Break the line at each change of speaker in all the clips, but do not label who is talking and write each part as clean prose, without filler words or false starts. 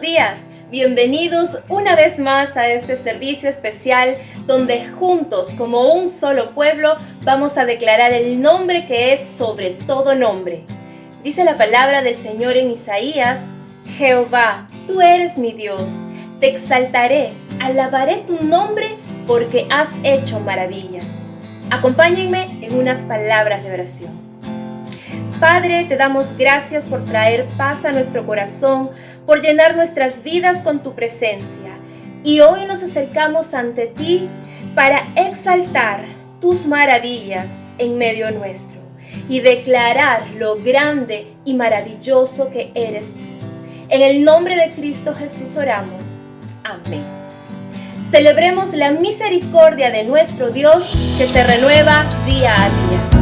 días, bienvenidos una vez más a este servicio especial donde juntos como un solo pueblo vamos a declarar el nombre que es sobre todo nombre. Dice la palabra del Señor en Isaías: Jehová, tú eres mi Dios, te exaltaré, alabaré tu nombre porque has hecho maravillas. Acompáñenme en unas palabras de oración. Padre, te damos gracias por traer paz a nuestro corazón, por llenar nuestras vidas con tu presencia. Y hoy nos acercamos ante ti para exaltar tus maravillas en medio nuestro y declarar lo grande y maravilloso que eres tú. En el nombre de Cristo Jesús oramos. Amén. Celebremos la misericordia de nuestro Dios que se renueva día a día.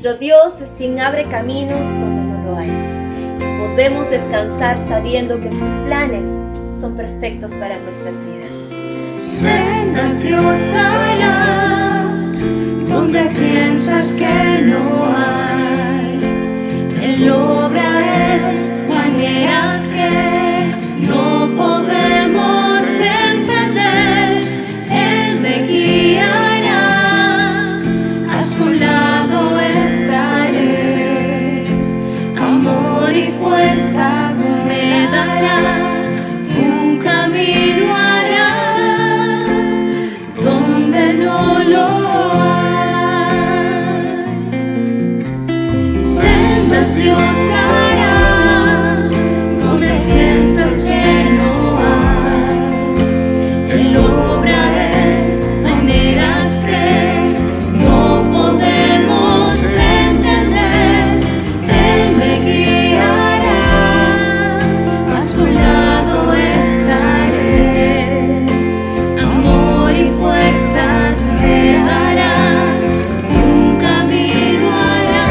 Nuestro Dios es quien abre caminos donde no lo hay. Y podemos descansar sabiendo que sus planes son perfectos para nuestras vidas.
Sendas Dios hará donde piensas que no hay. Él obra en maneras que no podemos entender. Él me guiará, a su lado estaré. Amor y fuerzas me dará, un camino hará donde no lo hay. Sendas Dios hará donde piensas que no hay. Él obra en maneras que no podemos entender. Él me guiará, a su lado estaré. Amor y fuerzas me dará, un camino hará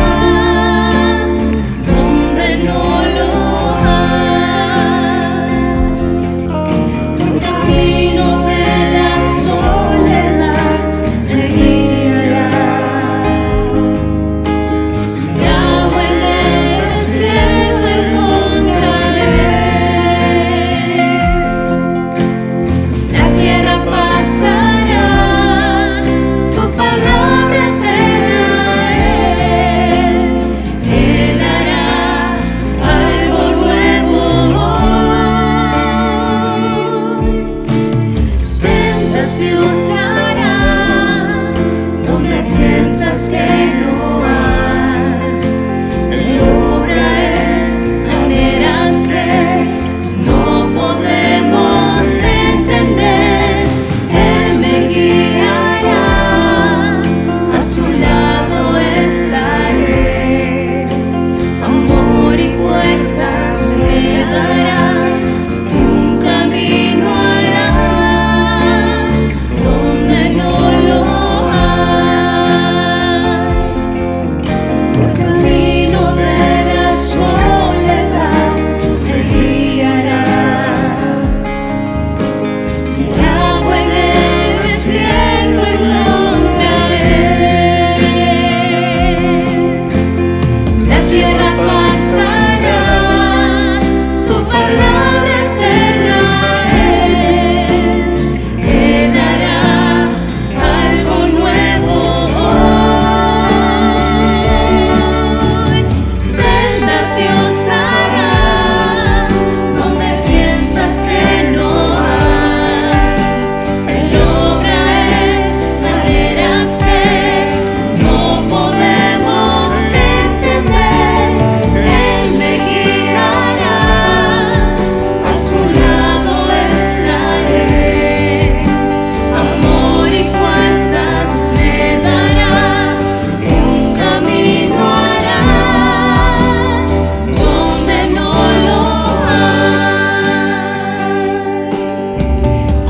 donde no lo hay. Un camino de la soledad me guiará. Yahweh en el desierto encontraré. La tierra pasará, su palabra eterna es. Él hará algo nuevo hoy. Sendas Dios hará donde piensas que no hay. Él obra en maneras que no podemos entender. Él me guiará, a su lado estaré. Amor y fuerzas me dará, un camino hará donde no lo hay. Por camino de la soledad me guiará. Yahweh en el desierto encontraré. La tierra pasará, su palabra eterna es. Él hará algo nuevo hoy. Sendas Dios hará donde piensas que no hay. Él obra en maneras que no podemos entender. Él me guiará, a su lado estaré. Amor y fuerzas me dará, un camino hará donde no lo hay.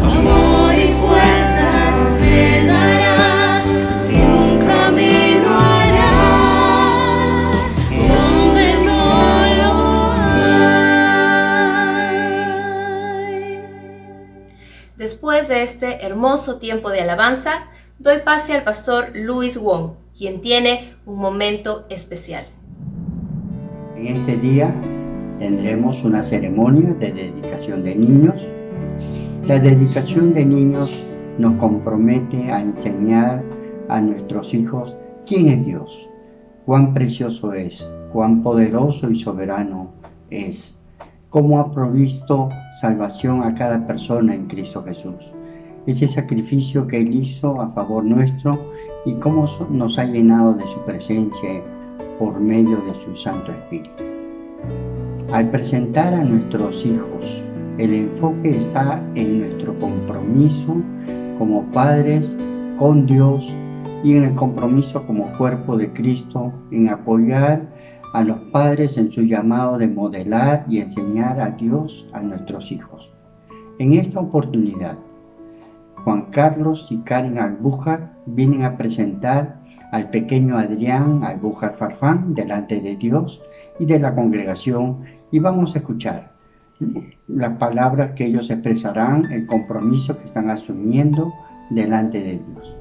Amor y fuerzas me dará, un camino hará donde no lo hay.
Después de este hermoso tiempo de alabanza, doy pase al pastor Luis Wong, quien tiene un momento especial.
En este día tendremos una ceremonia de dedicación de niños. La dedicación de niños nos compromete a enseñar a nuestros hijos quién es Dios, cuán precioso es, cuán poderoso y soberano es, cómo ha provisto salvación a cada persona en Cristo Jesús, ese sacrificio que Él hizo a favor nuestro y cómo nos ha llenado de su presencia por medio de su Santo Espíritu. Al presentar a nuestros hijos, el enfoque está en nuestro compromiso como padres con Dios y en el compromiso como cuerpo de Cristo en apoyar a los padres en su llamado de modelar y enseñar a Dios a nuestros hijos. En esta oportunidad, Juan Carlos y Karen Albújar vienen a presentar al pequeño Adrián Albújar Farfán delante de Dios y de la congregación, y vamos a escuchar las palabras que ellos expresarán, el compromiso que están asumiendo delante de Dios.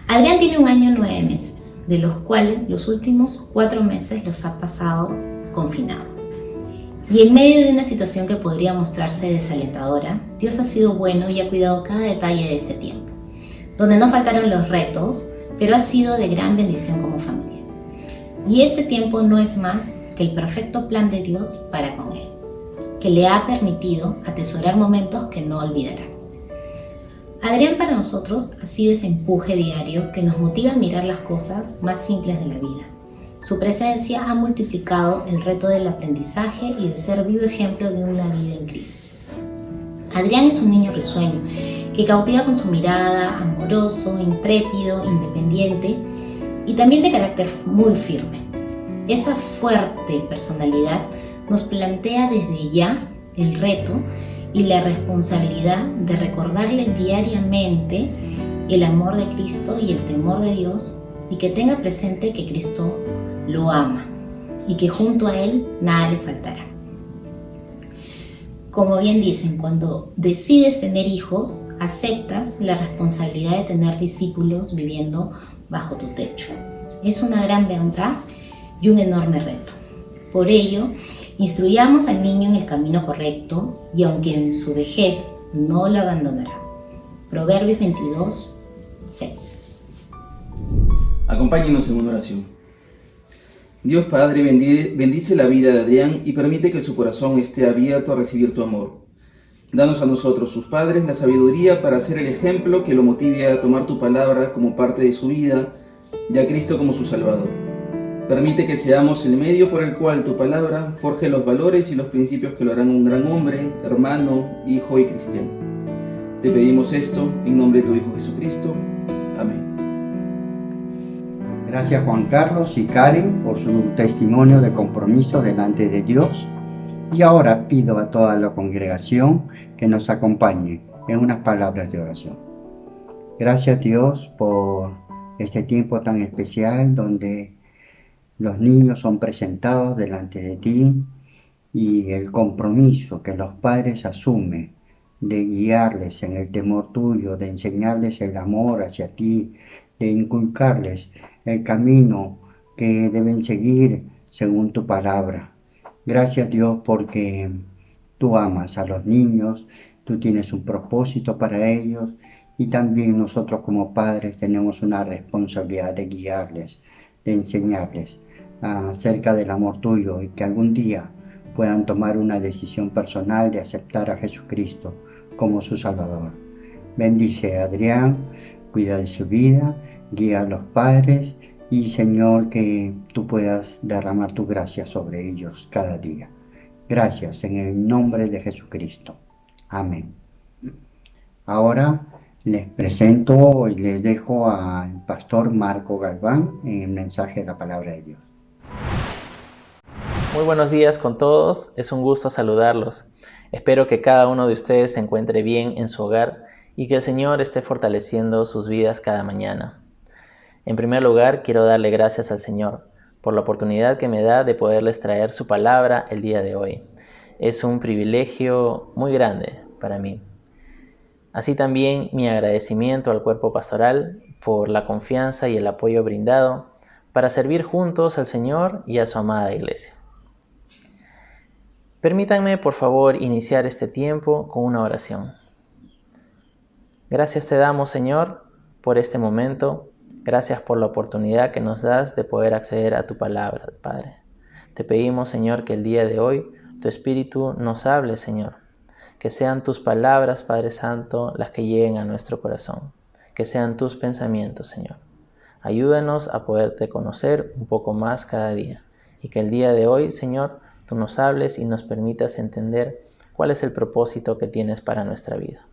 Adrián tiene 1 año y 9 meses, de los cuales los últimos 4 meses los ha pasado confinado. Y en medio de una situación que podría mostrarse desalentadora, Dios ha sido bueno y ha cuidado cada detalle de este tiempo, donde no faltaron los retos, pero ha sido de gran bendición como familia. Y este tiempo no es más que el perfecto plan de Dios para con él, que le ha permitido atesorar momentos que no olvidará. Adrián para nosotros ha sido ese empuje diario que nos motiva a mirar las cosas más simples de la vida. Su presencia ha multiplicado el reto del aprendizaje y de ser vivo ejemplo de una vida en Cristo. Adrián es un niño risueño que cautiva con su mirada, amoroso, intrépido, independiente y también de carácter muy firme. Esa fuerte personalidad nos plantea desde ya el reto y la responsabilidad de recordarle diariamente el amor de Cristo y el temor de Dios, y que tenga presente que Cristo lo ama y que junto a Él nada le faltará. Como bien dicen, cuando decides tener hijos, aceptas la responsabilidad de tener discípulos viviendo bajo tu techo. Es una gran verdad y un enorme reto. Por ello, instruyamos al niño en el camino correcto y aunque en su vejez no lo abandonará. Proverbios 22, 6.
Acompáñenos en una oración. Dios Padre, bendice la vida de Adrián y permite que su corazón esté abierto a recibir tu amor. Danos a nosotros, sus padres, la sabiduría para ser el ejemplo que lo motive a tomar tu palabra como parte de su vida y a Cristo como su Salvador. Permite que seamos el medio por el cual tu palabra forje los valores y los principios que lo harán un gran hombre, hermano, hijo y cristiano. Te pedimos esto en nombre de tu Hijo Jesucristo. Amén.
Gracias Juan Carlos y Karen por su testimonio de compromiso delante de Dios. Y ahora pido a toda la congregación que nos acompañe en unas palabras de oración. Gracias Dios por este tiempo tan especial donde los niños son presentados delante de ti y el compromiso que los padres asumen de guiarles en el temor tuyo, de enseñarles el amor hacia ti, de inculcarles el camino que deben seguir según tu palabra. Gracias Dios porque tú amas a los niños, tú tienes un propósito para ellos y también nosotros como padres tenemos una responsabilidad de guiarles, de enseñarles acerca del amor tuyo y que algún día puedan tomar una decisión personal de aceptar a Jesucristo como su Salvador. Bendice a Adrián, cuida de su vida, guía a los padres y Señor que tú puedas derramar tu gracia sobre ellos cada día. Gracias en el nombre de Jesucristo. Amén. Ahora les presento y les dejo al pastor Marco Galván en el mensaje de la palabra de Dios.
Muy buenos días con todos, es un gusto saludarlos. Espero que cada uno de ustedes se encuentre bien en su hogar y que el Señor esté fortaleciendo sus vidas cada mañana. En primer lugar, quiero darle gracias al Señor por la oportunidad que me da de poderles traer su palabra el día de hoy. Es un privilegio muy grande para mí. Así también mi agradecimiento al cuerpo pastoral por la confianza y el apoyo brindado para servir juntos al Señor y a su amada iglesia. Permítanme, por favor, iniciar este tiempo con una oración. Gracias te damos, Señor, por este momento. Gracias por la oportunidad que nos das de poder acceder a tu palabra, Padre. Te pedimos, Señor, que el día de hoy tu Espíritu nos hable, Señor. Que sean tus palabras, Padre Santo, las que lleguen a nuestro corazón. Que sean tus pensamientos, Señor. Ayúdanos a poderte conocer un poco más cada día. Y que el día de hoy, Señor, tú nos hables y nos permitas entender cuál es el propósito que tienes para nuestra vida.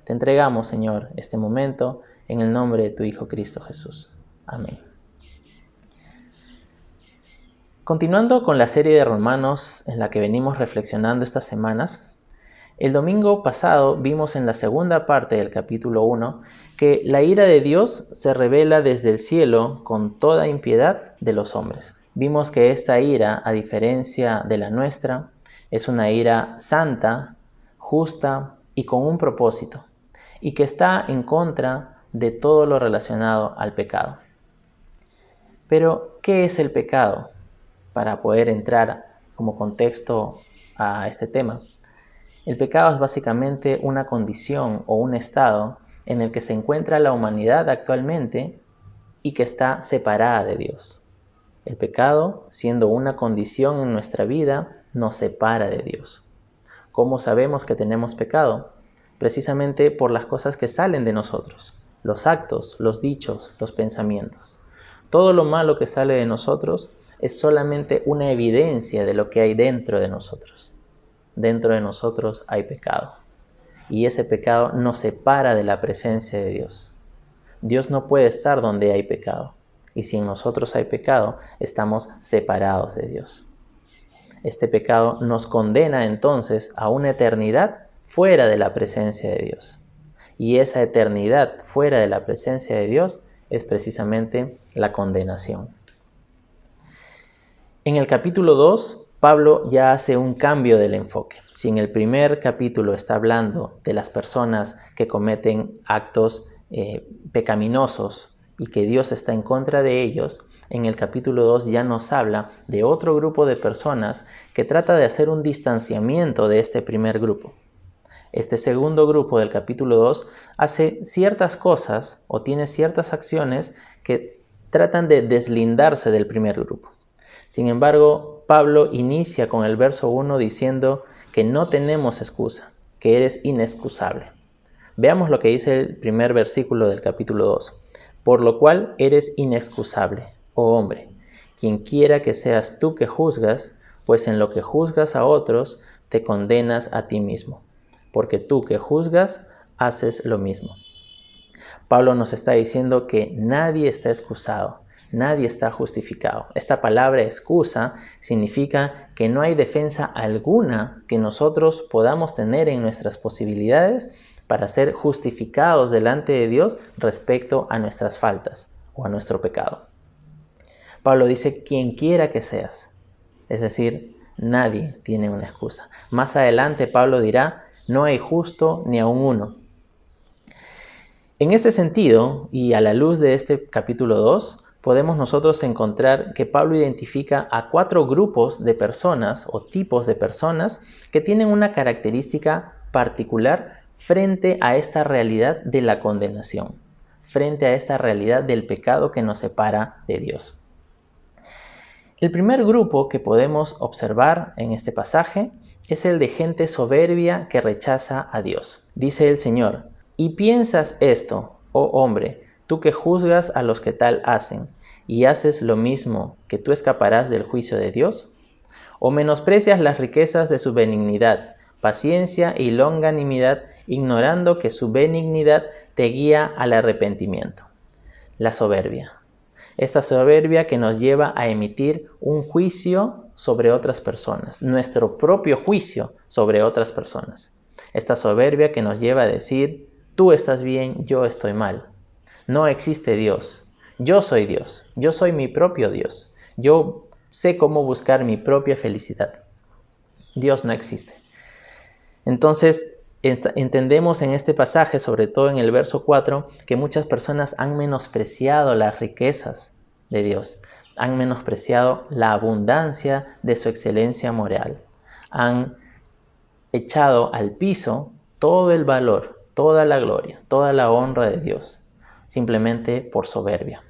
Te entregamos, Señor, este momento en el nombre de tu Hijo Cristo Jesús. Amén. Continuando con la serie de Romanos en la que venimos reflexionando estas semanas, el domingo pasado vimos en la segunda parte del capítulo 1 que la ira de Dios se revela desde el cielo con toda impiedad de los hombres. Vimos que esta ira, a diferencia de la nuestra, es una ira santa, justa y con un propósito, y que está en contra de todo lo relacionado al pecado. Pero, ¿qué es el pecado? Para poder entrar como contexto a este tema. El pecado es básicamente una condición o un estado en el que se encuentra la humanidad actualmente y que está separada de Dios. El pecado, siendo una condición en nuestra vida, nos separa de Dios. ¿Cómo sabemos que tenemos pecado? Precisamente por las cosas que salen de nosotros, los actos, los dichos, los pensamientos. Todo lo malo que sale de nosotros es solamente una evidencia de lo que hay dentro de nosotros. Dentro de nosotros hay pecado. Y ese pecado nos separa de la presencia de Dios. Dios no puede estar donde hay pecado. Y si en nosotros hay pecado, estamos separados de Dios. Este pecado nos condena entonces a una eternidad fuera de la presencia de Dios. Y esa eternidad fuera de la presencia de Dios es precisamente la condenación. En el capítulo 2, Pablo ya hace un cambio del enfoque. Si en el primer capítulo está hablando de las personas que cometen actos pecaminosos y que Dios está en contra de ellos, en el capítulo 2 ya nos habla de otro grupo de personas que trata de hacer un distanciamiento de este primer grupo. Este segundo grupo del capítulo 2 hace ciertas cosas o tiene ciertas acciones que tratan de deslindarse del primer grupo. Sin embargo, Pablo inicia con el verso 1 diciendo que no tenemos excusa, que eres inexcusable. Veamos lo que dice el primer versículo del capítulo 2. Por lo cual eres inexcusable, oh hombre, quien quiera que seas tú que juzgas, pues en lo que juzgas a otros, te condenas a ti mismo, porque tú que juzgas, haces lo mismo. Pablo nos está diciendo que nadie está excusado, nadie está justificado. Esta palabra excusa significa que no hay defensa alguna que nosotros podamos tener en nuestras posibilidades para ser justificados delante de Dios respecto a nuestras faltas o a nuestro pecado. Pablo dice, quien quiera que seas, es decir, nadie tiene una excusa. Más adelante Pablo dirá, no hay justo ni aun uno. En este sentido, y a la luz de este capítulo 2, podemos nosotros encontrar que Pablo identifica a 4 grupos de personas o tipos de personas que tienen una característica particular frente a esta realidad de la condenación, frente a esta realidad del pecado que nos separa de Dios. El primer grupo que podemos observar en este pasaje es el de gente soberbia que rechaza a Dios. Dice el Señor, y piensas esto, oh hombre, tú que juzgas a los que tal hacen, y haces lo mismo, que tú escaparás del juicio de Dios, o menosprecias las riquezas de su benignidad, paciencia y longanimidad, ignorando que su benignidad te guía al arrepentimiento. La soberbia. Esta soberbia que nos lleva a emitir un juicio sobre otras personas, nuestro propio juicio sobre otras personas. Esta soberbia que nos lleva a decir, tú estás bien, yo estoy mal. No existe Dios. Yo soy Dios. Yo soy mi propio Dios. Yo sé cómo buscar mi propia felicidad. Dios no existe. Entonces, entendemos en este pasaje, sobre todo en el verso 4, que muchas personas han menospreciado las riquezas de Dios, han menospreciado la abundancia de su excelencia moral, han echado al piso todo el valor, toda la gloria, toda la honra de Dios, simplemente por soberbia.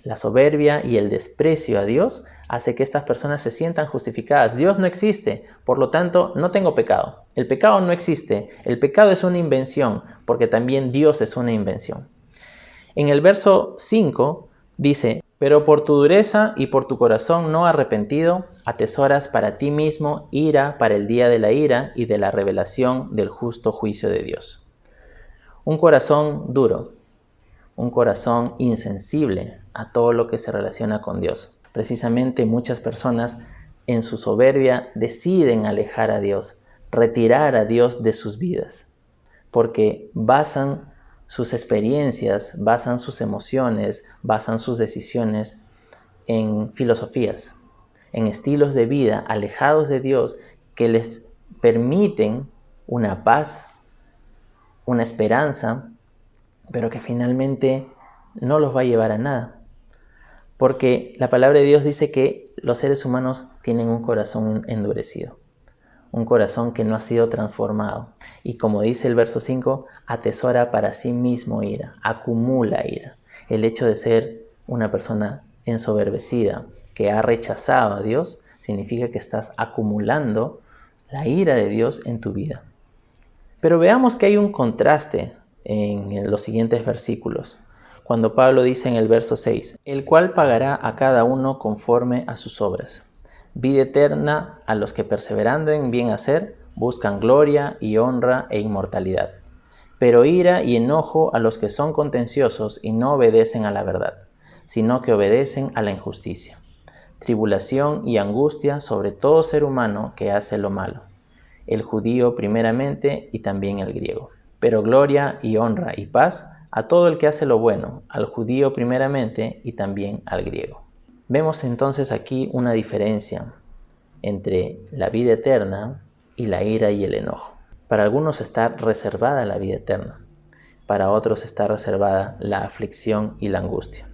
La soberbia y el desprecio a Dios hace que estas personas se sientan justificadas. Dios no existe, por lo tanto no tengo pecado. El pecado no existe, el pecado es una invención, porque también Dios es una invención. En el verso 5 dice, pero por tu dureza y por tu corazón no arrepentido, atesoras para ti mismo ira para el día de la ira y de la revelación del justo juicio de Dios. Un corazón duro, un corazón insensible a todo lo que se relaciona con Dios. Precisamente muchas personas en su soberbia deciden alejar a Dios, retirar a Dios de sus vidas, porque basan sus experiencias, basan sus emociones, basan sus decisiones en filosofías, en estilos de vida alejados de Dios que les permiten una paz, una esperanza pero que finalmente no los va a llevar a nada. Porque la palabra de Dios dice que los seres humanos tienen un corazón endurecido, un corazón que no ha sido transformado. Y como dice el verso 5, atesora para sí mismo ira, acumula ira. El hecho de ser una persona ensoberbecida, que ha rechazado a Dios, significa que estás acumulando la ira de Dios en tu vida. Pero veamos que hay un contraste en los siguientes versículos. Cuando Pablo dice en el verso 6, el cual pagará a cada uno conforme a sus obras. Vida eterna a los que perseverando en bien hacer, buscan gloria y honra e inmortalidad. Pero ira y enojo a los que son contenciosos y no obedecen a la verdad, sino que obedecen a la injusticia. Tribulación y angustia sobre todo ser humano que hace lo malo, el judío primeramente y también el griego. Pero gloria y honra y paz a todo el que hace lo bueno, al judío primeramente y también al griego. Vemos entonces aquí una diferencia entre la vida eterna y la ira y el enojo. Para algunos está reservada la vida eterna, para otros está reservada la aflicción y la angustia.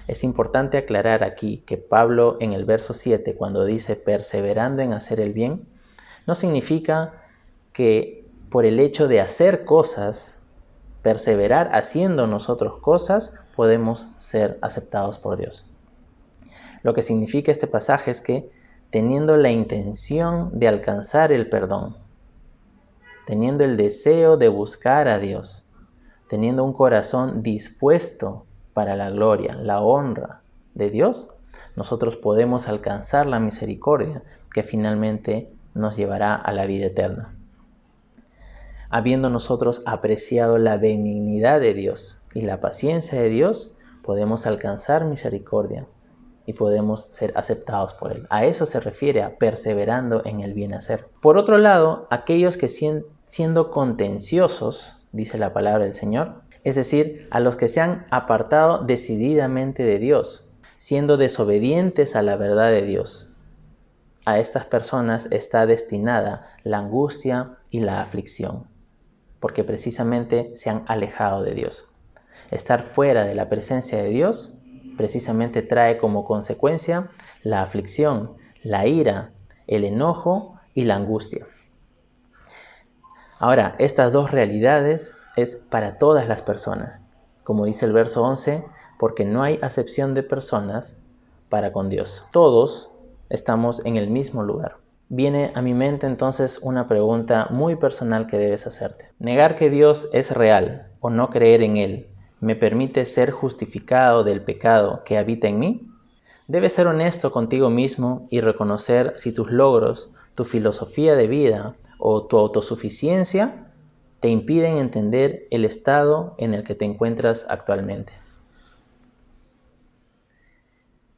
Es importante aclarar aquí que Pablo en el verso 7, cuando dice perseverando en hacer el bien, no significa que por el hecho de hacer cosas, perseverar haciendo nosotros cosas, podemos ser aceptados por Dios. Lo que significa este pasaje es que teniendo la intención de alcanzar el perdón, teniendo el deseo de buscar a Dios, teniendo un corazón dispuesto para la gloria, la honra de Dios, nosotros podemos alcanzar la misericordia que finalmente nos llevará a la vida eterna. Habiendo nosotros apreciado la benignidad de Dios y la paciencia de Dios, podemos alcanzar misericordia y podemos ser aceptados por Él. A eso se refiere a perseverando en el bien hacer. Por otro lado, aquellos que siendo contenciosos, dice la palabra del Señor, es decir, a los que se han apartado decididamente de Dios, siendo desobedientes a la verdad de Dios, a estas personas está destinada la angustia y la aflicción, porque precisamente se han alejado de Dios. Estar fuera de la presencia de Dios precisamente trae como consecuencia la aflicción, la ira, el enojo y la angustia. Ahora, estas dos realidades es para todas las personas. Como dice el verso 11, porque no hay acepción de personas para con Dios. Todos estamos en el mismo lugar. Viene a mi mente entonces una pregunta muy personal que debes hacerte. ¿Negar que Dios es real o no creer en Él me permite ser justificado del pecado que habita en mí? Debes ser honesto contigo mismo y reconocer si tus logros, tu filosofía de vida o tu autosuficiencia te impiden entender el estado en el que te encuentras actualmente.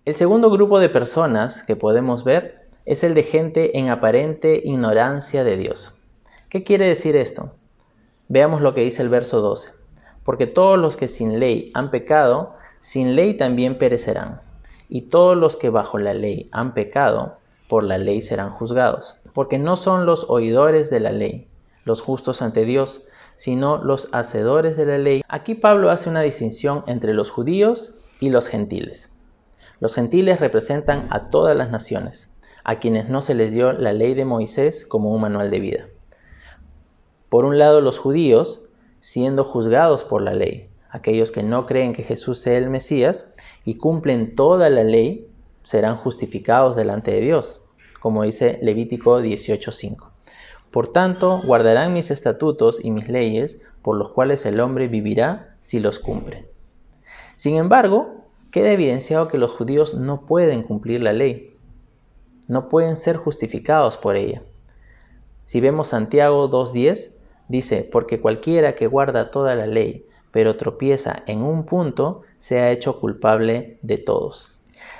El segundo grupo de personas que podemos ver es el de gente en aparente ignorancia de Dios. ¿Qué quiere decir esto? Veamos lo que dice el verso 12. Porque todos los que sin ley han pecado, sin ley también perecerán. Y todos los que bajo la ley han pecado, por la ley serán juzgados. Porque no son los oidores de la ley los justos ante Dios, sino los hacedores de la ley. Aquí Pablo hace una distinción entre los judíos y los gentiles. Los gentiles representan a todas las naciones, a quienes no se les dio la ley de Moisés como un manual de vida. Por un lado, los judíos, siendo juzgados por la ley, aquellos que no creen que Jesús sea el Mesías y cumplen toda la ley, serán justificados delante de Dios, como dice Levítico 18:5. Por tanto, guardarán mis estatutos y mis leyes, por los cuales el hombre vivirá si los cumple. Sin embargo, queda evidenciado que los judíos no pueden cumplir la ley, no pueden ser justificados por ella. Si vemos Santiago 2:10, dice, porque cualquiera que guarda toda la ley, pero tropieza en un punto, se ha hecho culpable de todos.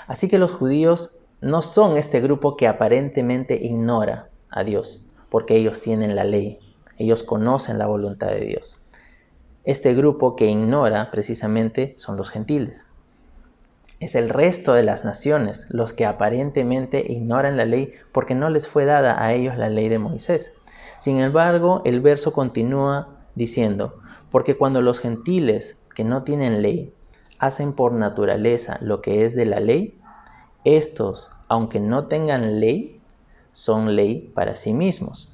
Así que los judíos no son este grupo que aparentemente ignora a Dios, porque ellos tienen la ley, ellos conocen la voluntad de Dios. Este grupo que ignora precisamente son los gentiles. Es el resto de las naciones los que aparentemente ignoran la ley porque no les fue dada a ellos la ley de Moisés. Sin embargo, el verso continúa diciendo, porque cuando los gentiles que no tienen ley hacen por naturaleza lo que es de la ley, estos, aunque no tengan ley, son ley para sí mismos,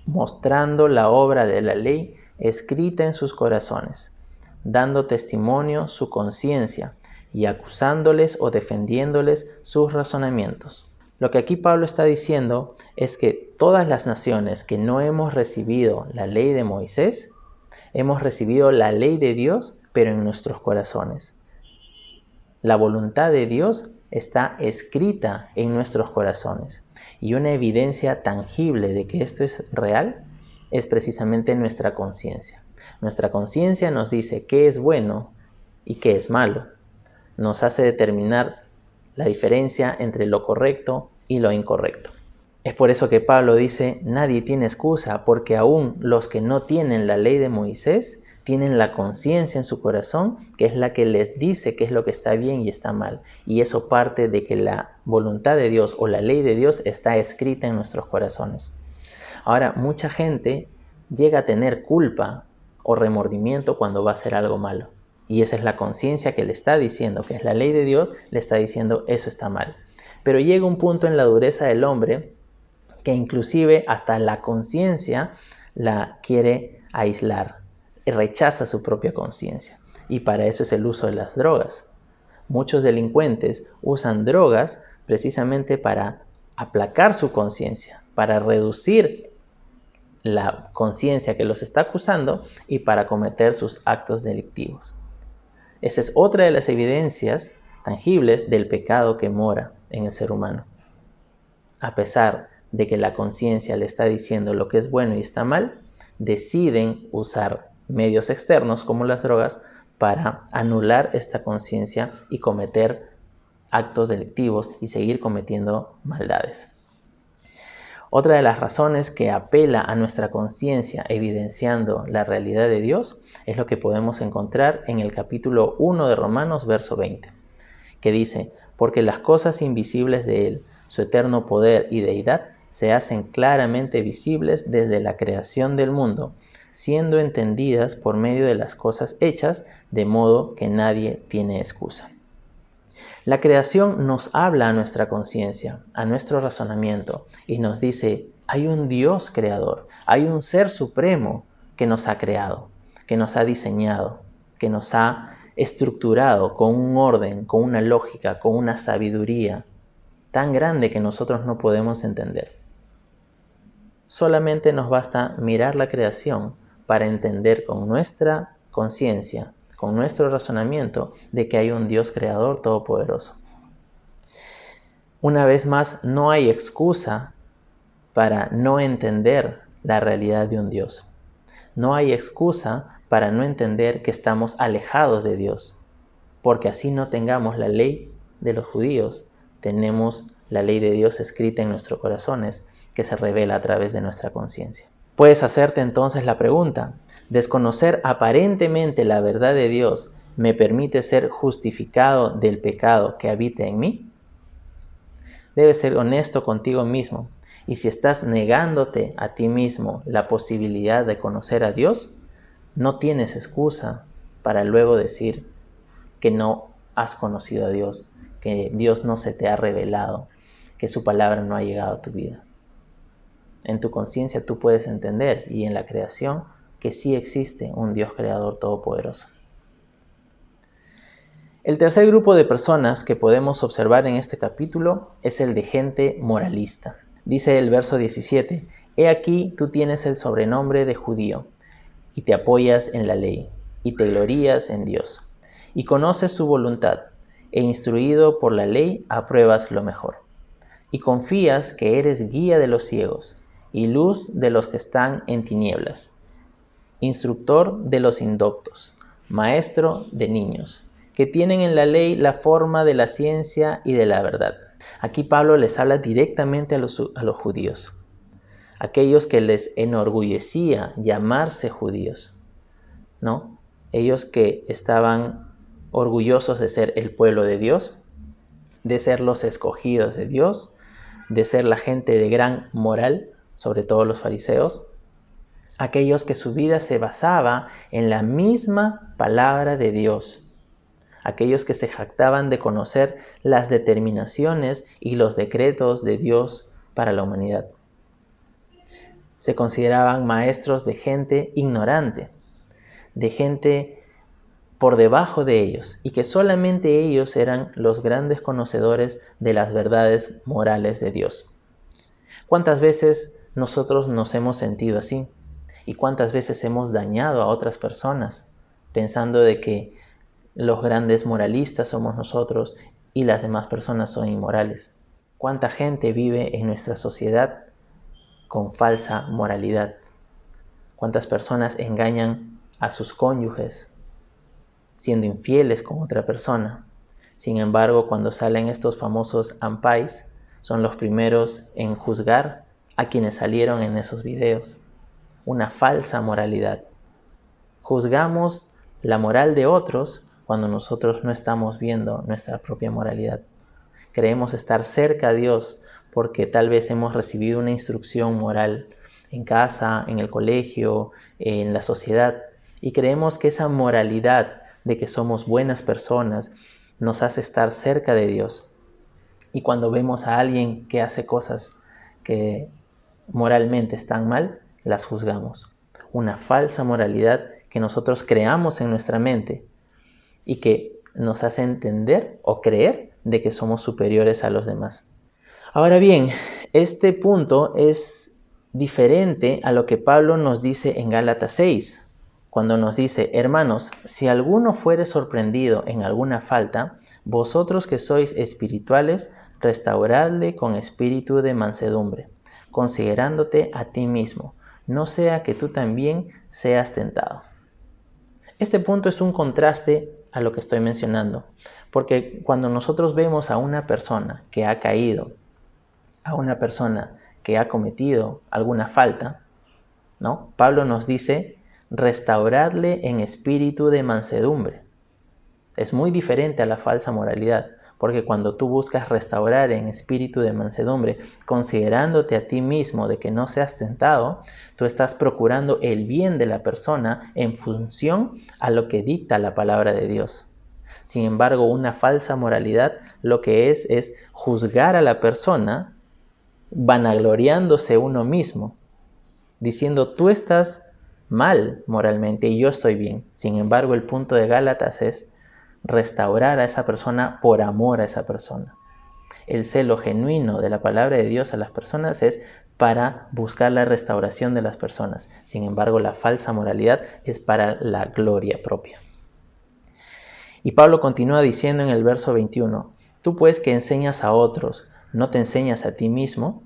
mostrando la obra de la ley escrita en sus corazones, dando testimonio su conciencia y acusándoles o defendiéndoles sus razonamientos. Lo que aquí Pablo está diciendo es que todas las naciones que no hemos recibido la ley de Moisés, hemos recibido la ley de Dios, pero en nuestros corazones. La voluntad de Dios está escrita en nuestros corazones. Y una evidencia tangible de que esto es real es precisamente nuestra conciencia. Nuestra conciencia nos dice qué es bueno y qué es malo. Nos hace determinar la diferencia entre lo correcto y lo incorrecto. Es por eso que Pablo dice, nadie tiene excusa, porque aún los que no tienen la ley de Moisés tienen la conciencia en su corazón, que es la que les dice qué es lo que está bien y está mal. Y eso parte de que la voluntad de Dios o la ley de Dios está escrita en nuestros corazones. Ahora, mucha gente llega a tener culpa o remordimiento cuando va a hacer algo malo. Y esa es la conciencia que le está diciendo, que es la ley de Dios, le está diciendo eso está mal. Pero llega un punto en la dureza del hombre que inclusive hasta la conciencia la quiere aislar, rechaza su propia conciencia. Y para eso es el uso de las drogas. Muchos delincuentes usan drogas precisamente para aplacar su conciencia, para reducir la conciencia que los está acusando y para cometer sus actos delictivos. Esa es otra de las evidencias tangibles del pecado que mora en el ser humano. A pesar de que la conciencia le está diciendo lo que es bueno y está mal, deciden usar medios externos como las drogas para anular esta conciencia y cometer actos delictivos y seguir cometiendo maldades. Otra de las razones que apela a nuestra conciencia evidenciando la realidad de Dios es lo que podemos encontrar en el capítulo 1 de Romanos, verso 20, que dice, porque las cosas invisibles de Él, su eterno poder y deidad, se hacen claramente visibles desde la creación del mundo, siendo entendidas por medio de las cosas hechas, de modo que nadie tiene excusa. La creación nos habla a nuestra conciencia, a nuestro razonamiento, y nos dice, hay un Dios creador, hay un ser supremo que nos ha creado, que nos ha diseñado, que nos ha estructurado con un orden, con una lógica, con una sabiduría tan grande que nosotros no podemos entender. Solamente nos basta mirar la creación para entender con nuestra conciencia, con nuestro razonamiento, de que hay un Dios creador todopoderoso. Una vez más, no hay excusa para no entender la realidad de un Dios. No hay excusa para no entender que estamos alejados de Dios, porque así no tengamos la ley de los judíos, tenemos la ley de Dios escrita en nuestros corazones, que se revela a través de nuestra conciencia. Puedes hacerte entonces la pregunta, ¿desconocer aparentemente la verdad de Dios me permite ser justificado del pecado que habita en mí? Debes ser honesto contigo mismo, y si estás negándote a ti mismo la posibilidad de conocer a Dios, no tienes excusa para luego decir que no has conocido a Dios, que Dios no se te ha revelado, que su palabra no ha llegado a tu vida. En tu conciencia tú puedes entender, y en la creación, que sí existe un Dios creador todopoderoso. El tercer grupo de personas que podemos observar en este capítulo es el de gente moralista. Dice el verso 17, «He aquí tú tienes el sobrenombre de judío, y te apoyas en la ley, y te glorías en Dios, y conoces su voluntad, e instruido por la ley apruebas lo mejor, y confías que eres guía de los ciegos, y luz de los que están en tinieblas, instructor de los indoctos, maestro de niños, que tienen en la ley la forma de la ciencia y de la verdad». Aquí Pablo les habla directamente a los judíos, aquellos que les enorgullecía llamarse judíos, ¿no? Ellos que estaban orgullosos de ser el pueblo de Dios, de ser los escogidos de Dios, de ser la gente de gran moral, sobre todo los fariseos. aquellos que su vida se basaba en la misma palabra de Dios, aquellos que se jactaban de conocer las determinaciones y los decretos de Dios para la humanidad. Se consideraban maestros de gente ignorante, de gente por debajo de ellos, y que solamente ellos eran los grandes conocedores de las verdades morales de Dios. ¿Cuántas veces nosotros nos hemos sentido así? ¿Y cuántas veces hemos dañado a otras personas pensando de que los grandes moralistas somos nosotros y las demás personas son inmorales? ¿Cuánta gente vive en nuestra sociedad con falsa moralidad? ¿Cuántas personas engañan a sus cónyuges siendo infieles con otra persona? Sin embargo, cuando salen estos famosos ampais, son los primeros en juzgar a quienes salieron en esos videos. Una falsa moralidad. Juzgamos la moral de otros cuando nosotros no estamos viendo nuestra propia moralidad. Creemos estar cerca a Dios porque tal vez hemos recibido una instrucción moral en casa, en el colegio, en la sociedad, y creemos que esa moralidad de que somos buenas personas nos hace estar cerca de Dios. Y cuando vemos a alguien que hace cosas que moralmente están mal, las juzgamos. Una falsa moralidad que nosotros creamos en nuestra mente y que nos hace entender o creer de que somos superiores a los demás. Ahora bien, este punto es diferente a lo que Pablo nos dice en Gálatas 6, cuando nos dice: hermanos, si alguno fuere sorprendido en alguna falta, vosotros que sois espirituales, restauradle con espíritu de mansedumbre, considerándote a ti mismo, no sea que tú también seas tentado. Este punto es un contraste a lo que estoy mencionando, porque cuando nosotros vemos a una persona que ha caído, a una persona que ha cometido alguna falta, ¿no? Pablo nos dice: restauradle en espíritu de mansedumbre. Es muy diferente a la falsa moralidad, porque cuando tú buscas restaurar en espíritu de mansedumbre, considerándote a ti mismo de que no seas tentado, tú estás procurando el bien de la persona en función a lo que dicta la palabra de Dios. Sin embargo, una falsa moralidad lo que es juzgar a la persona vanagloriándose uno mismo, diciendo: tú estás mal moralmente y yo estoy bien. Sin embargo, el punto de Gálatas es restaurar a esa persona por amor a esa persona. El celo genuino de la palabra de Dios a las personas es para buscar la restauración de las personas. Sin embargo, la falsa moralidad es para la gloria propia. Y Pablo continúa diciendo en el verso 21: tú pues que enseñas a otros, ¿no te enseñas a ti mismo?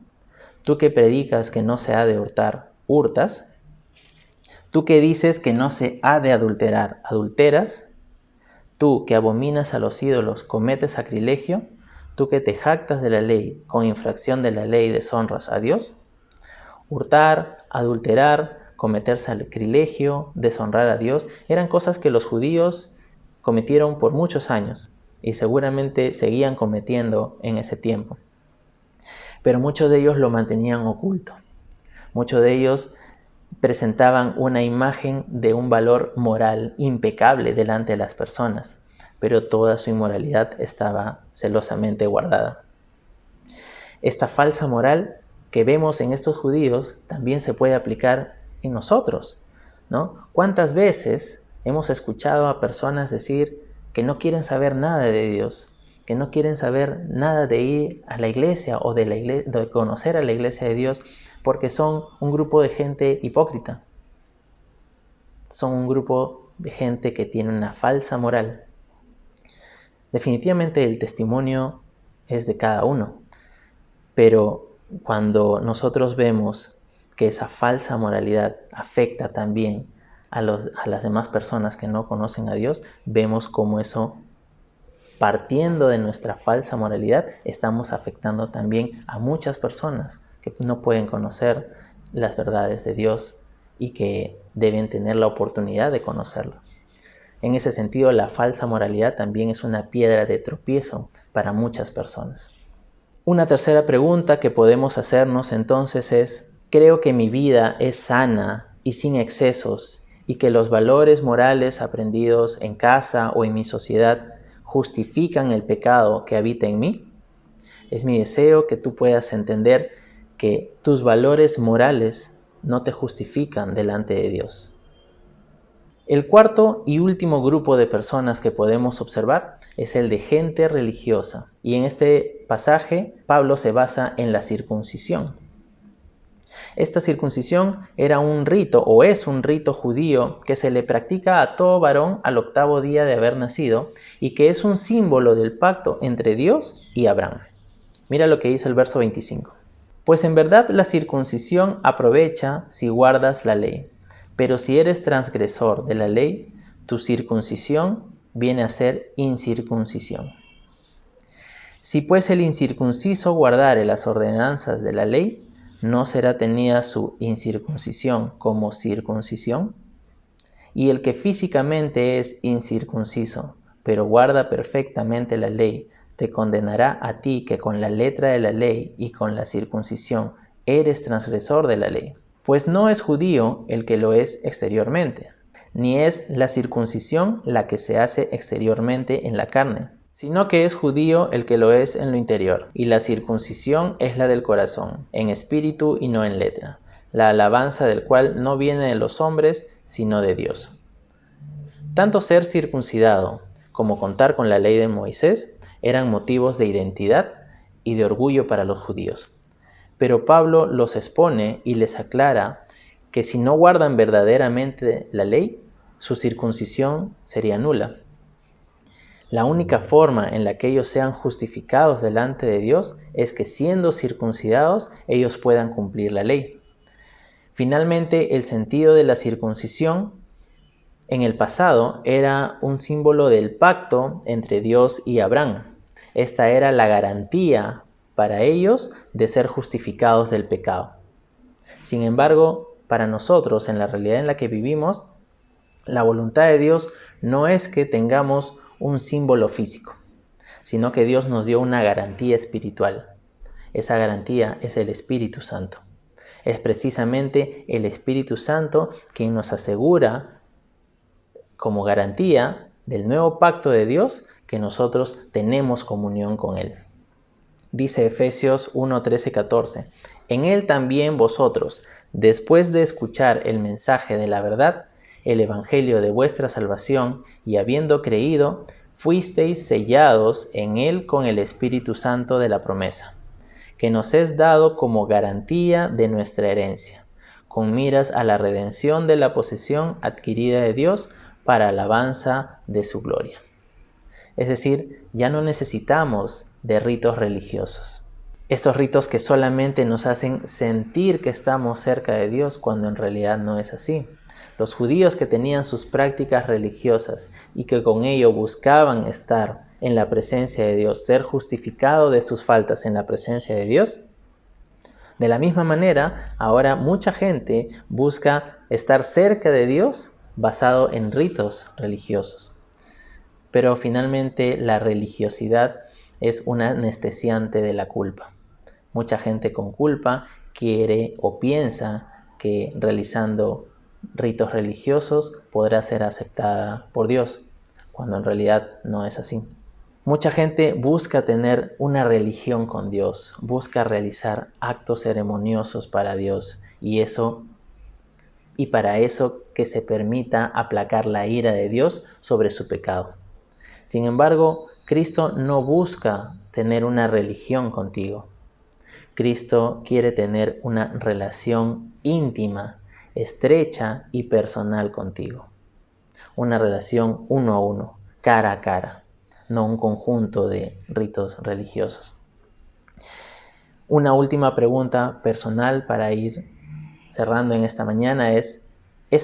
Tú que predicas que no se ha de hurtar, ¿hurtas? Tú que dices que no se ha de adulterar, ¿adulteras? Tú que abominas a los ídolos, ¿cometes sacrilegio? Tú que te jactas de la ley, con infracción de la ley deshonras a Dios. Hurtar, adulterar, cometer sacrilegio, deshonrar a Dios, eran cosas que los judíos cometieron por muchos años y seguramente seguían cometiendo en ese tiempo. Pero muchos de ellos lo mantenían oculto. Muchos de ellos presentaban una imagen de un valor moral impecable delante de las personas, pero toda su inmoralidad estaba celosamente guardada. Esta falsa moral que vemos en estos judíos también se puede aplicar en nosotros, ¿no? ¿Cuántas veces hemos escuchado a personas decir que no quieren saber nada de Dios, que no quieren saber nada de ir a la iglesia o de conocer a la iglesia de Dios, porque son un grupo de gente hipócrita? Son un grupo de gente que tiene una falsa moral. Definitivamente el testimonio es de cada uno, pero cuando nosotros vemos que esa falsa moralidad afecta también a las demás personas que no conocen a Dios, vemos cómo eso, partiendo de nuestra falsa moralidad, estamos afectando también a muchas personas que no pueden conocer las verdades de Dios y que deben tener la oportunidad de conocerlo. En ese sentido, la falsa moralidad también es una piedra de tropiezo para muchas personas. Una tercera pregunta que podemos hacernos entonces es: ¿creo que mi vida es sana y sin excesos, y que los valores morales aprendidos en casa o en mi sociedad justifican el pecado que habita en mí? Es mi deseo que tú puedas entender que tus valores morales no te justifican delante de Dios. El cuarto y último grupo de personas que podemos observar es el de gente religiosa. Y en este pasaje, Pablo se basa en la circuncisión. Esta circuncisión era un rito o es un rito judío que se le practica a todo varón al 8º día de haber nacido y que es un símbolo del pacto entre Dios y Abraham. Mira lo que dice el verso 25. Pues en verdad la circuncisión aprovecha si guardas la ley. Pero si eres transgresor de la ley, tu circuncisión viene a ser incircuncisión. Si pues el incircunciso guardare las ordenanzas de la ley, ¿no será tenida su incircuncisión como circuncisión? Y el que físicamente es incircunciso, pero guarda perfectamente la ley, te condenará a ti que con la letra de la ley y con la circuncisión eres transgresor de la ley. Pues no es judío el que lo es exteriormente, ni es la circuncisión la que se hace exteriormente en la carne, sino que es judío el que lo es en lo interior, y la circuncisión es la del corazón, en espíritu y no en letra, la alabanza del cual no viene de los hombres, sino de Dios. Tanto ser circuncidado como contar con la ley de Moisés eran motivos de identidad y de orgullo para los judíos. Pero Pablo los expone y les aclara que si no guardan verdaderamente la ley, su circuncisión sería nula. La única forma en la que ellos sean justificados delante de Dios es que siendo circuncidados ellos puedan cumplir la ley. Finalmente, el sentido de la circuncisión en el pasado era un símbolo del pacto entre Dios y Abraham. Esta era la garantía para ellos de ser justificados del pecado. Sin embargo, para nosotros, en la realidad en la que vivimos, la voluntad de Dios no es que tengamos un símbolo físico, sino que Dios nos dio una garantía espiritual. Esa garantía es el Espíritu Santo. Es precisamente el Espíritu Santo quien nos asegura como garantía del nuevo pacto de Dios que nosotros tenemos comunión con Él. Dice Efesios 1, 13, 14. En Él también vosotros, después de escuchar el mensaje de la verdad, el evangelio de vuestra salvación, y habiendo creído, fuisteis sellados en Él con el Espíritu Santo de la promesa, que nos es dado como garantía de nuestra herencia, con miras a la redención de la posesión adquirida de Dios para alabanza de su gloria. Es decir, ya no necesitamos de ritos religiosos. Estos ritos que solamente nos hacen sentir que estamos cerca de Dios cuando en realidad no es así. Los judíos que tenían sus prácticas religiosas y que con ello buscaban estar en la presencia de Dios, ser justificado de sus faltas en la presencia de Dios, de la misma manera, ahora mucha gente busca estar cerca de Dios basado en ritos religiosos. Pero finalmente la religiosidad es un anestesiante de la culpa. Mucha gente con culpa quiere o piensa que realizando ritos religiosos podrá ser aceptada por Dios, cuando en realidad no es así. Mucha gente busca tener una religión con Dios, busca realizar actos ceremoniosos para Dios y para eso que se permita aplacar la ira de Dios sobre su pecado. Sin embargo, Cristo no busca tener una religión contigo. Cristo quiere tener una relación íntima, estrecha y personal contigo. Una relación uno a uno, cara a cara, no un conjunto de ritos religiosos. Una última pregunta personal para ir cerrando en esta mañana ¿es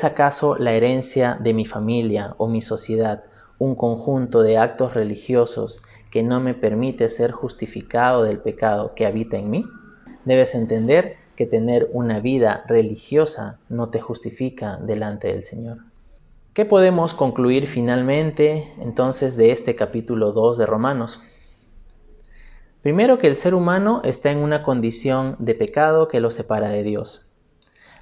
acaso la herencia de mi familia o mi sociedad un conjunto de actos religiosos que no me permite ser justificado del pecado que habita en mí? Debes entender que tener una vida religiosa no te justifica delante del Señor. ¿Qué podemos concluir finalmente entonces de este capítulo 2 de Romanos? Primero, que el ser humano está en una condición de pecado que lo separa de Dios.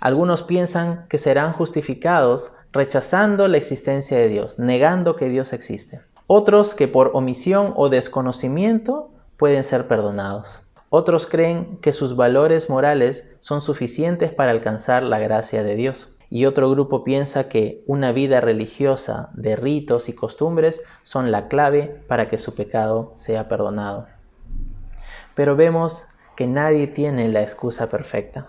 Algunos piensan que serán justificados rechazando la existencia de Dios, negando que Dios existe. Otros que por omisión o desconocimiento pueden ser perdonados. Otros creen que sus valores morales son suficientes para alcanzar la gracia de Dios. Y otro grupo piensa que una vida religiosa de ritos y costumbres son la clave para que su pecado sea perdonado. Pero vemos que nadie tiene la excusa perfecta,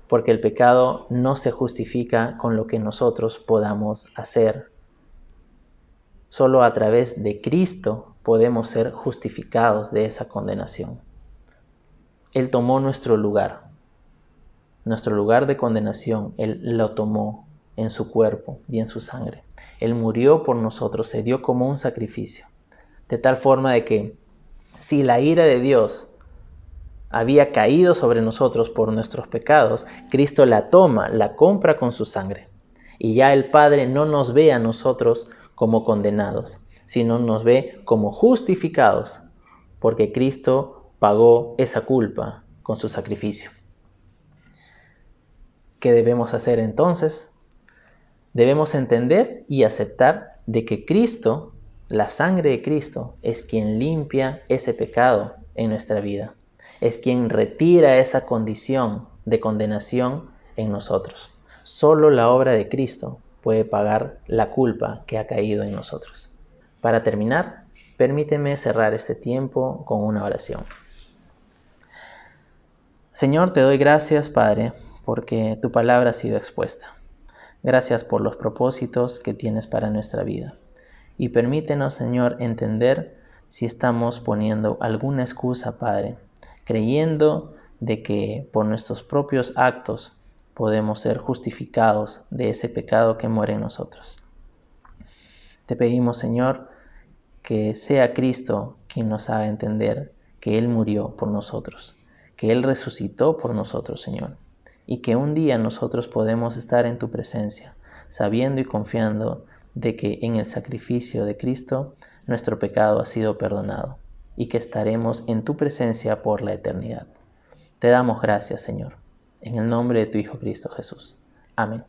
porque el pecado no se justifica con lo que nosotros podamos hacer. Solo a través de Cristo podemos ser justificados de esa condenación. Él tomó nuestro lugar de condenación. Él lo tomó en su cuerpo y en su sangre. Él murió por nosotros, se dio como un sacrificio, de tal forma de que si la ira de Dios había caído sobre nosotros por nuestros pecados, Cristo la toma, la compra con su sangre. Y ya el Padre no nos ve a nosotros como condenados, sino nos ve como justificados, porque Cristo pagó esa culpa con su sacrificio. ¿Qué debemos hacer entonces? Debemos entender y aceptar de que Cristo, la sangre de Cristo, es quien limpia ese pecado en nuestra vida. Es quien retira esa condición de condenación en nosotros. Solo la obra de Cristo puede pagar la culpa que ha caído en nosotros. Para terminar, permíteme cerrar este tiempo con una oración. Señor, te doy gracias, Padre, porque tu palabra ha sido expuesta. Gracias por los propósitos que tienes para nuestra vida. Y permítenos, Señor, entender si estamos poniendo alguna excusa, Padre, creyendo de que por nuestros propios actos podemos ser justificados de ese pecado que muere en nosotros. Te pedimos, Señor, que sea Cristo quien nos haga entender que Él murió por nosotros, que Él resucitó por nosotros, Señor, y que un día nosotros podemos estar en tu presencia, sabiendo y confiando de que en el sacrificio de Cristo nuestro pecado ha sido perdonado y que estaremos en tu presencia por la eternidad. Te damos gracias, Señor, en el nombre de tu Hijo Cristo Jesús. Amén.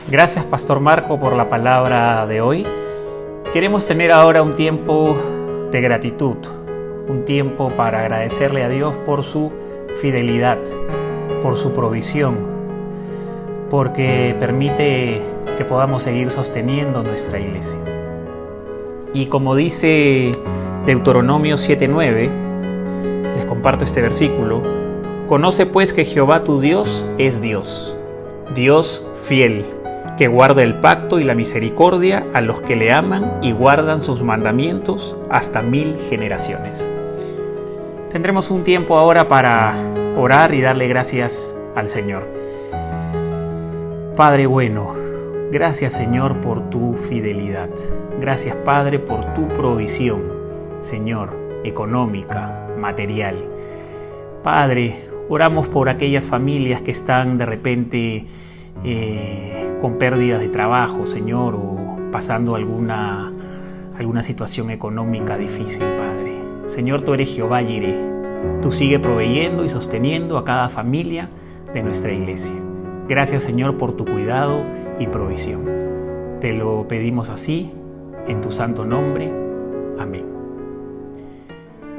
Gracias, Pastor Marco, por la palabra de hoy. Queremos tener ahora un tiempo de gratitud, un tiempo para agradecerle a Dios por su fidelidad, por su provisión, porque permite que podamos seguir sosteniendo nuestra iglesia. Y como dice Deuteronomio 7:9, les comparto este versículo: conoce pues que Jehová tu Dios es Dios, Dios fiel, que guarda el pacto y la misericordia a los que le aman y guardan sus mandamientos hasta 1000 generaciones. Tendremos un tiempo ahora para orar y darle gracias al Señor. Padre bueno, gracias, Señor, por tu fidelidad. Gracias, Padre, por tu provisión, Señor, económica, material. Padre, oramos por aquellas familias que están de repente con pérdidas de trabajo, Señor, o pasando alguna situación económica difícil, Padre. Señor, tú eres Jehová Jireh. Tú sigue proveyendo y sosteniendo a cada familia de nuestra iglesia. Gracias, Señor, por tu cuidado y provisión. Te lo pedimos así, en tu santo nombre. Amén.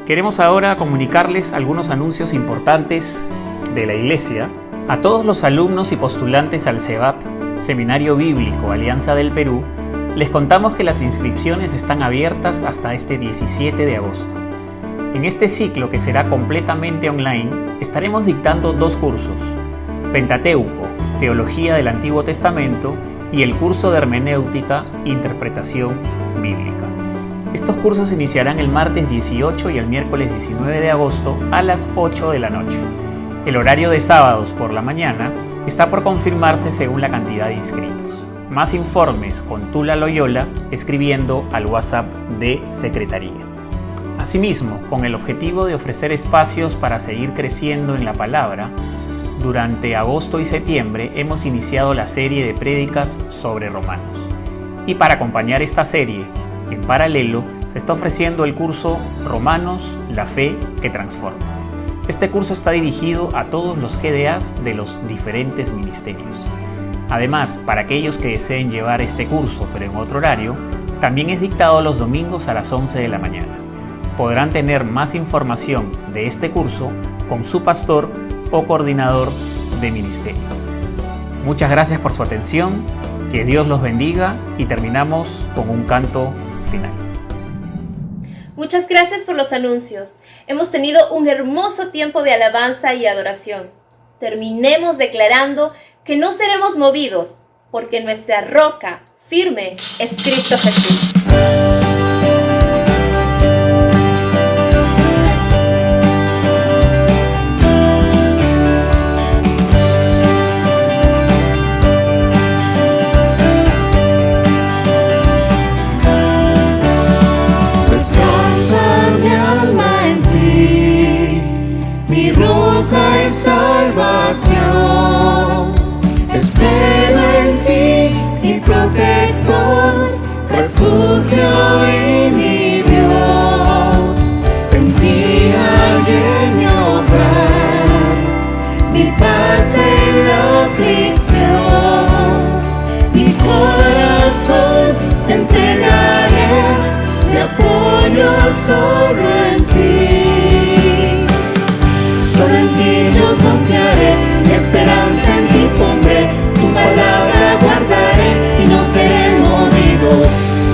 Queremos ahora comunicarles algunos anuncios importantes de la iglesia. A todos los alumnos y postulantes al SEBAP, Seminario Bíblico Alianza del Perú, les contamos que las inscripciones están abiertas hasta este 17 de agosto. En este ciclo, que será completamente online, estaremos dictando 2 cursos: Pentateuco, Teología del Antiguo Testamento, y el curso de Hermenéutica, Interpretación Bíblica. Estos cursos iniciarán el martes 18 y el miércoles 19 de agosto a las 8 de la noche. El horario de sábados por la mañana está por confirmarse según la cantidad de inscritos. Más informes con Tula Loyola escribiendo al WhatsApp de Secretaría. Asimismo, con el objetivo de ofrecer espacios para seguir creciendo en la palabra, durante agosto y septiembre hemos iniciado la serie de prédicas sobre Romanos. Y para acompañar esta serie, en paralelo, se está ofreciendo el curso Romanos, la fe que transforma. Este curso está dirigido a todos los GDAs de los diferentes ministerios. Además, para aquellos que deseen llevar este curso pero en otro horario, también es dictado los domingos a las 11 de la mañana. Podrán tener más información de este curso con su pastor o coordinador de ministerio. Muchas gracias por su atención, que Dios los bendiga y terminamos con un canto final.
Muchas gracias por los anuncios. Hemos tenido un hermoso tiempo de alabanza y adoración. Terminemos declarando que no seremos movidos, porque nuestra roca firme es Cristo Jesús.
Roca y salvación, espero en ti, mi protector, refugio y mi Dios. En ti hallé mi hogar, mi paz en la aflicción, mi corazón te entregaré, mi apoyo solo en ti. Solo en ti yo confiaré, mi esperanza en ti pondré, tu palabra guardaré y no seré movido.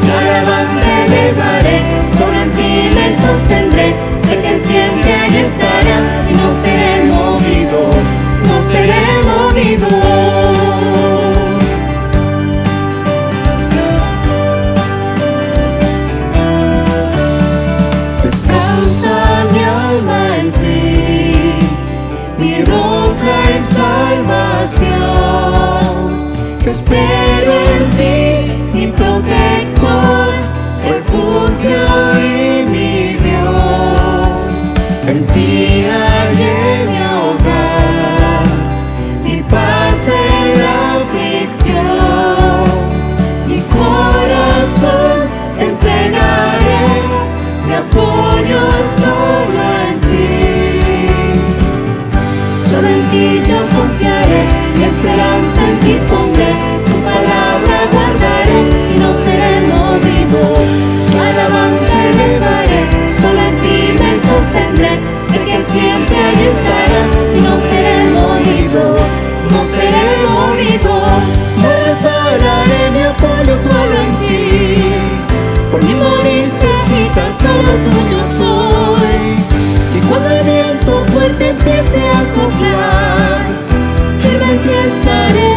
Mi alabanza elevaré, solo en ti me sostendré, sé que siempre ahí estarás y no seré movido, no seré movido. Descansa mi alma en ti, mi roca y salvación, espero en ti, mi protector, refugio y mi Dios. En ti hallé mi hogar, mi paz en la aflicción, mi corazón te entregaré, mi apoyo solo en ti. Solo en ti yo confiaré, mi esperanza en ti pondré, tu palabra guardaré y no seré movido. Tu alabanza elevaré, solo en ti me sostendré, sé que siempre ahí estarás y no seré movido, no seré movido. No resbalaré, mi apoyo solo en ti, por mí moriste y tan solo tuyo soy. Y cuando el viento fuerte empiece a soplar, firme en ti estaré,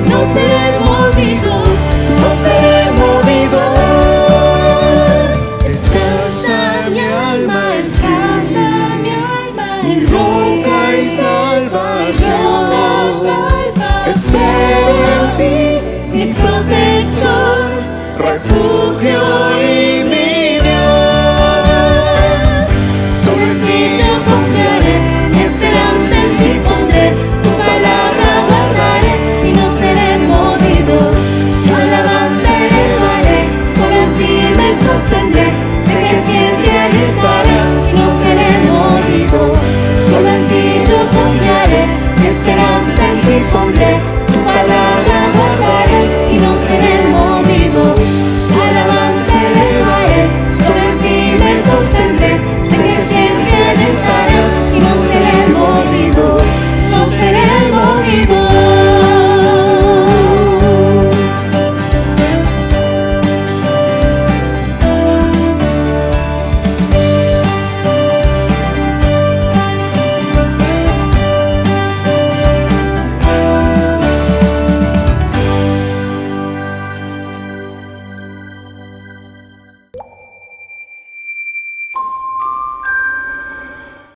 no seré movido, no seré movido. Descansa mi alma en ti, mi roca y salvación, espero en ti, mi protector, refugio y